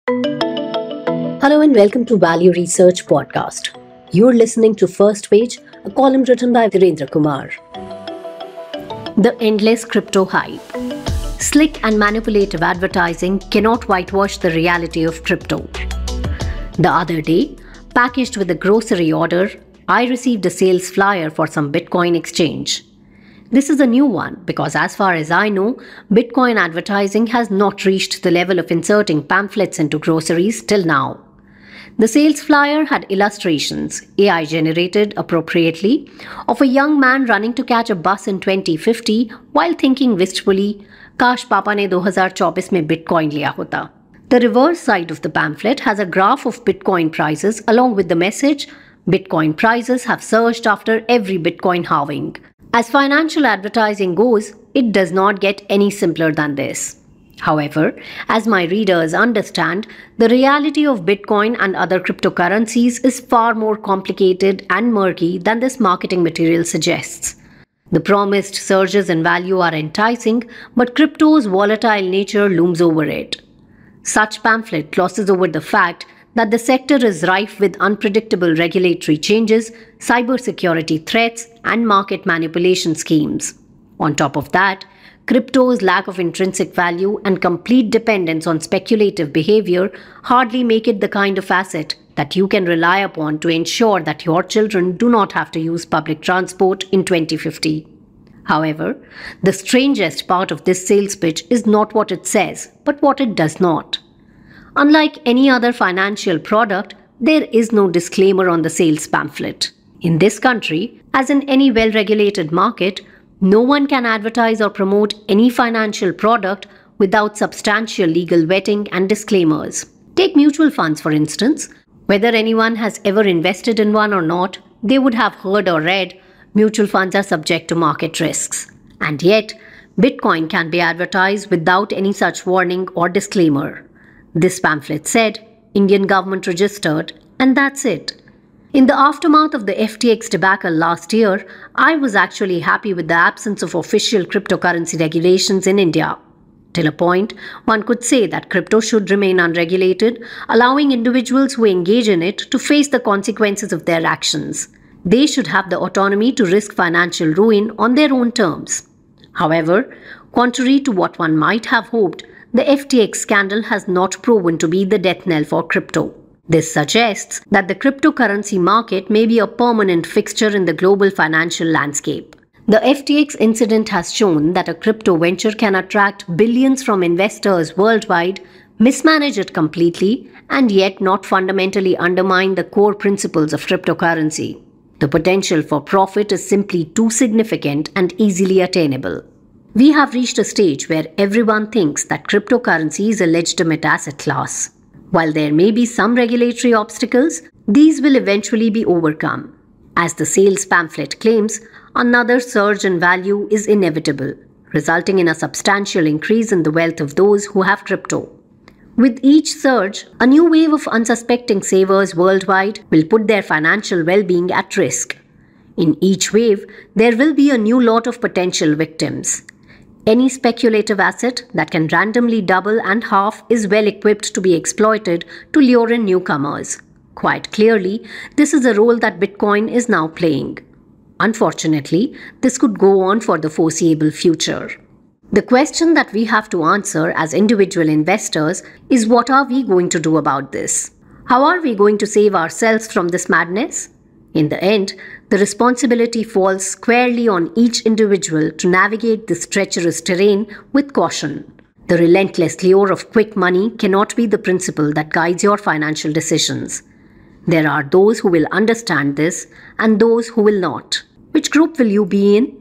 Hello and welcome to Value Research Podcast. You're listening to First Page, a column written by Dhirendra Kumar. The endless crypto hype. Slick and manipulative advertising cannot whitewash the reality of crypto. The other day, packaged with a grocery order, I received a sales flyer for some Bitcoin exchange. This is a new one because as far as I know, Bitcoin advertising has not reached the level of inserting pamphlets into groceries till now. The sales flyer had illustrations, AI generated appropriately, of a young man running to catch a bus in 2050 while thinking wistfully, "Kash Papa ne 2024 mein Bitcoin liya hota." The reverse side of the pamphlet has a graph of Bitcoin prices along with the message, "Bitcoin prices have surged after every Bitcoin halving." As financial advertising goes, it does not get any simpler than this. However, as my readers understand, the reality of Bitcoin and other cryptocurrencies is far more complicated and murky than this marketing material suggests. The promised surges in value are enticing, but crypto's volatile nature looms over it. Such pamphlet glosses over the fact that the sector is rife with unpredictable regulatory changes, cybersecurity threats, and market manipulation schemes. On top of that, crypto's lack of intrinsic value and complete dependence on speculative behavior hardly make it the kind of asset that you can rely upon to ensure that your children do not have to use public transport in 2050. However, the strangest part of this sales pitch is not what it says, but what it does not. Unlike any other financial product, there is no disclaimer on the sales pamphlet. In this country, as in any well-regulated market, no one can advertise or promote any financial product without substantial legal vetting and disclaimers. Take mutual funds, for instance. Whether anyone has ever invested in one or not, they would have heard or read mutual funds are subject to market risks. And yet, Bitcoin can be advertised without any such warning or disclaimer. This pamphlet said, "Indian government registered," and that's it. In the aftermath of the FTX debacle last year, I was actually happy with the absence of official cryptocurrency regulations in India. Till a point, one could say that crypto should remain unregulated, allowing individuals who engage in it to face the consequences of their actions. They should have the autonomy to risk financial ruin on their own terms. However, contrary to what one might have hoped, the FTX scandal has not proven to be the death knell for crypto. This suggests that the cryptocurrency market may be a permanent fixture in the global financial landscape. The FTX incident has shown that a crypto venture can attract billions from investors worldwide, mismanage it completely, and yet not fundamentally undermine the core principles of cryptocurrency. The potential for profit is simply too significant and easily attainable. We have reached a stage where everyone thinks that cryptocurrency is a legitimate asset class. While there may be some regulatory obstacles, these will eventually be overcome. As the sales pamphlet claims, another surge in value is inevitable, resulting in a substantial increase in the wealth of those who have crypto. With each surge, a new wave of unsuspecting savers worldwide will put their financial well-being at risk. In each wave, there will be a new lot of potential victims. Any speculative asset that can randomly double and half is well equipped to be exploited to lure in newcomers. Quite clearly, this is a role that Bitcoin is now playing. Unfortunately, this could go on for the foreseeable future. The question that we have to answer as individual investors is, what are we going to do about this? How are we going to save ourselves from this madness? In the end, the responsibility falls squarely on each individual to navigate this treacherous terrain with caution. The relentless lure of quick money cannot be the principle that guides your financial decisions. There are those who will understand this and those who will not. Which group will you be in?